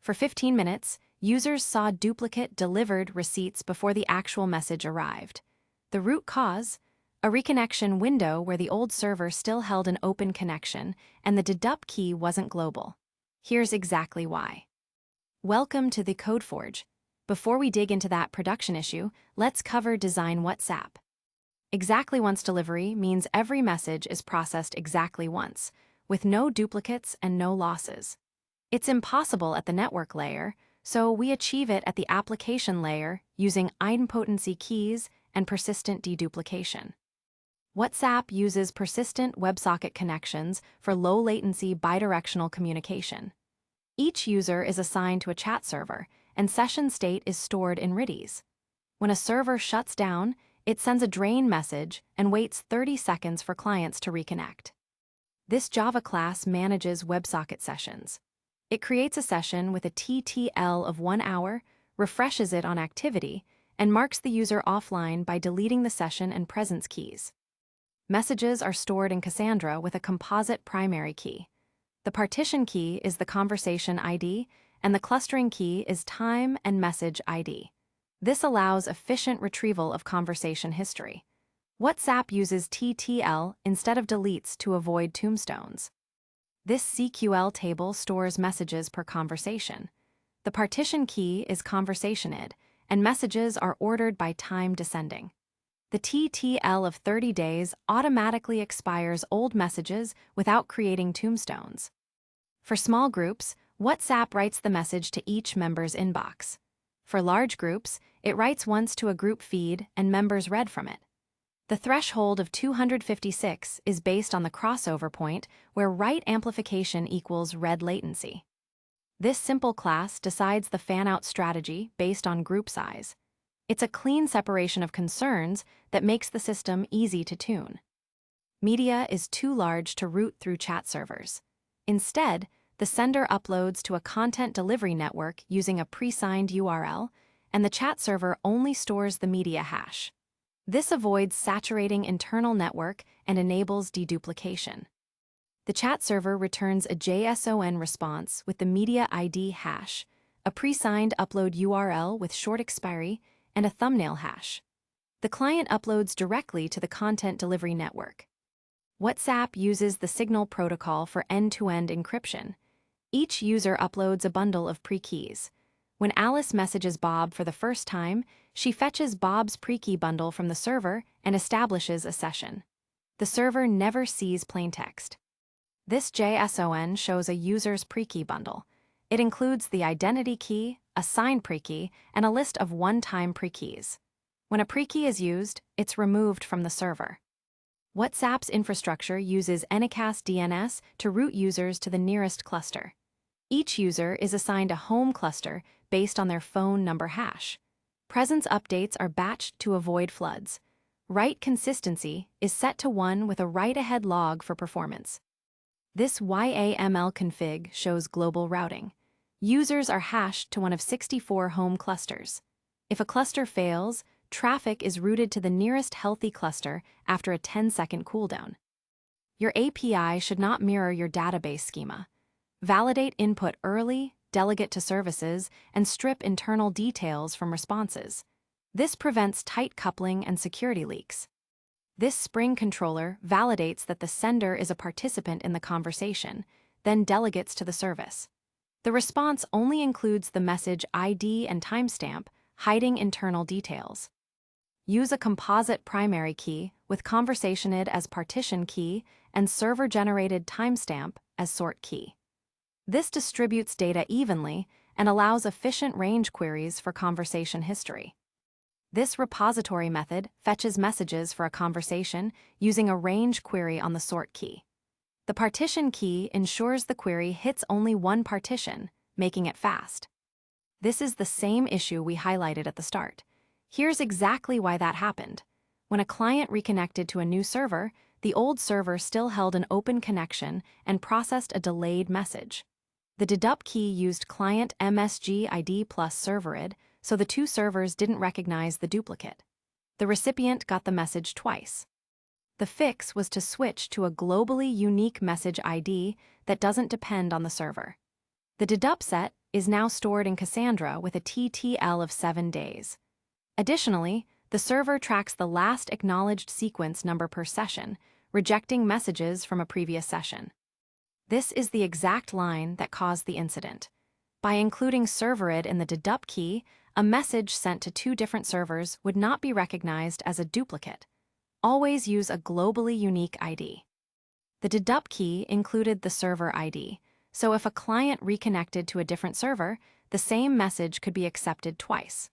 For 15 minutes, users saw duplicate delivered receipts before the actual message arrived. The root cause? A reconnection window where the old server still held an open connection and the dedup key wasn't global. Here's exactly why. Welcome to TheCodeForge. Before we dig into that production issue, let's cover design WhatsApp. Exactly once delivery means every message is processed exactly once, with no duplicates and no losses. It's impossible at the network layer, so we achieve it at the application layer using idempotency keys and persistent deduplication. WhatsApp uses persistent WebSocket connections for low-latency bidirectional communication. Each user is assigned to a chat server, and session state is stored in RIDIs. When a server shuts down, it sends a drain message and waits 30 seconds for clients to reconnect. This Java class manages WebSocket sessions. It creates a session with a TTL of 1 hour, refreshes it on activity, and marks the user offline by deleting the session and presence keys. Messages are stored in Cassandra with a composite primary key. The partition key is the conversation ID, and the clustering key is time and message ID. This allows efficient retrieval of conversation history. WhatsApp uses TTL instead of deletes to avoid tombstones. This CQL table stores messages per conversation. The partition key is conversation ID, and messages are ordered by time descending. The TTL of 30 days automatically expires old messages without creating tombstones. For small groups, WhatsApp writes the message to each member's inbox. For large groups, it writes once to a group feed and members read from it. The threshold of 256 is based on the crossover point where write amplification equals read latency. This simple class decides the fan-out strategy based on group size. It's a clean separation of concerns that makes the system easy to tune. Media is too large to route through chat servers. Instead, the sender uploads to a content delivery network using a pre-signed URL, and the chat server only stores the media hash. This avoids saturating internal network and enables deduplication. The chat server returns a JSON response with the media ID hash, a pre-signed upload URL with short expiry, and a thumbnail hash. The client uploads directly to the content delivery network. WhatsApp uses the Signal protocol for end-to-end encryption. Each user uploads a bundle of pre-keys. When Alice messages Bob for the first time, she fetches Bob's pre-key bundle from the server and establishes a session. The server never sees plaintext. This JSON shows a user's pre-key bundle. It includes the identity key, a signed pre-key, and a list of one-time pre-keys. When a pre-key is used, it's removed from the server. WhatsApp's infrastructure uses Anycast DNS to route users to the nearest cluster. Each user is assigned a home cluster based on their phone number hash. Presence updates are batched to avoid floods. Write consistency is set to 1 with a write-ahead log for performance. This YAML config shows global routing. Users are hashed to one of 64 home clusters. If a cluster fails, traffic is routed to the nearest healthy cluster after a 10-second cooldown. Your API should not mirror your database schema. Validate input early, delegate to services, and strip internal details from responses. This prevents tight coupling and security leaks. This Spring controller validates that the sender is a participant in the conversation, then delegates to the service. The response only includes the message ID and timestamp, hiding internal details. Use a composite primary key with conversation ID as partition key and server-generated timestamp as sort key. This distributes data evenly and allows efficient range queries for conversation history. This repository method fetches messages for a conversation using a range query on the sort key. The partition key ensures the query hits only one partition, making it fast. This is the same issue we highlighted at the start. Here's exactly why that happened. When a client reconnected to a new server, the old server still held an open connection and processed a delayed message. The dedup key used client MSG ID plus server ID, so the two servers didn't recognize the duplicate. The recipient got the message twice. The fix was to switch to a globally unique message ID that doesn't depend on the server. The dedup set is now stored in Cassandra with a TTL of 7 days. Additionally, the server tracks the last acknowledged sequence number per session, rejecting messages from a previous session. This is the exact line that caused the incident. By including serverid in the dedup key, a message sent to two different servers would not be recognized as a duplicate. Always use a globally unique ID. The dedup key included the server ID, so if a client reconnected to a different server, the same message could be accepted twice.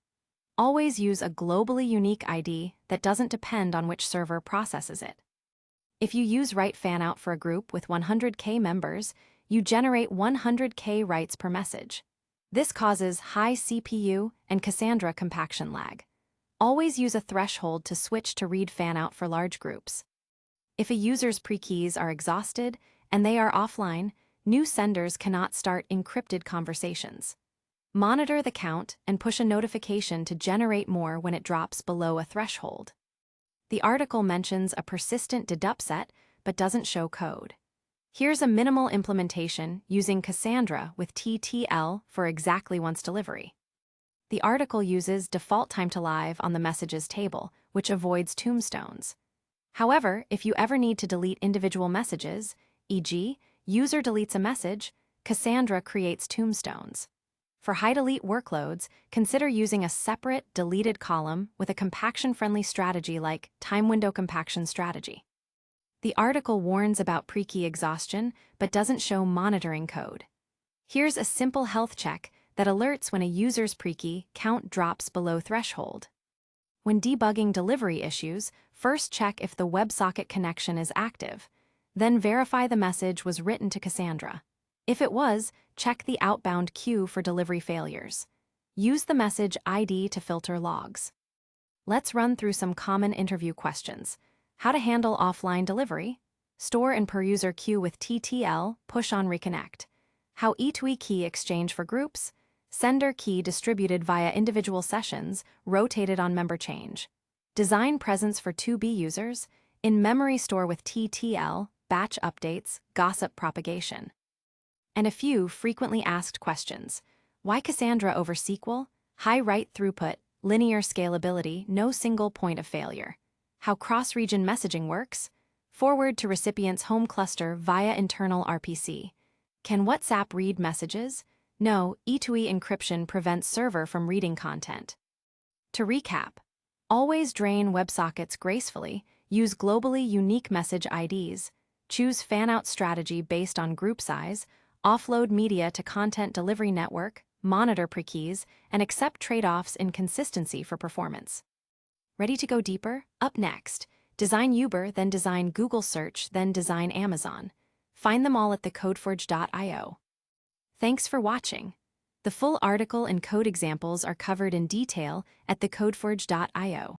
Always use a globally unique ID that doesn't depend on which server processes it. If you use write fanout for a group with 100K members, you generate 100K writes per message. This causes high CPU and Cassandra compaction lag. Always use a threshold to switch to read fanout for large groups. If a user's prekeys are exhausted and they are offline, new senders cannot start encrypted conversations. Monitor the count and push a notification to generate more when it drops below a threshold. The article mentions a persistent dedup set but doesn't show code. Here's a minimal implementation using Cassandra with TTL for exactly once delivery. The article uses default time to live on the messages table, which avoids tombstones. However, if you ever need to delete individual messages, e.g., user deletes a message, Cassandra creates tombstones. For high delete workloads, consider using a separate deleted column with a compaction-friendly strategy like time window compaction strategy. The article warns about prekey exhaustion but doesn't show monitoring code. Here's a simple health check that alerts when a user's prekey count drops below threshold. When debugging delivery issues, first check if the WebSocket connection is active, then verify the message was written to Cassandra. If it was, check the outbound queue for delivery failures. Use the message ID to filter logs. Let's run through some common interview questions. How to handle offline delivery? Store and per user queue with TTL, push on reconnect. How E2E key exchange for groups? Sender key distributed via individual sessions, rotated on member change. Design presence for 2B users, in memory store with TTL, batch updates, gossip propagation. And a few frequently asked questions. Why Cassandra over SQL? High write throughput, linear scalability, no single point of failure. How cross-region messaging works? Forward to recipient's home cluster via internal RPC. Can WhatsApp read messages? No, E2E encryption prevents server from reading content. To recap, always drain WebSockets gracefully, use globally unique message IDs, choose fanout strategy based on group size, offload media to content delivery network, monitor prekeys, and accept trade-offs in consistency for performance. Ready to go deeper? Up next, design Uber, then design Google Search, then design Amazon. Find them all at TheCodeForge.io. Thanks for watching. The full article and code examples are covered in detail at TheCodeForge.io.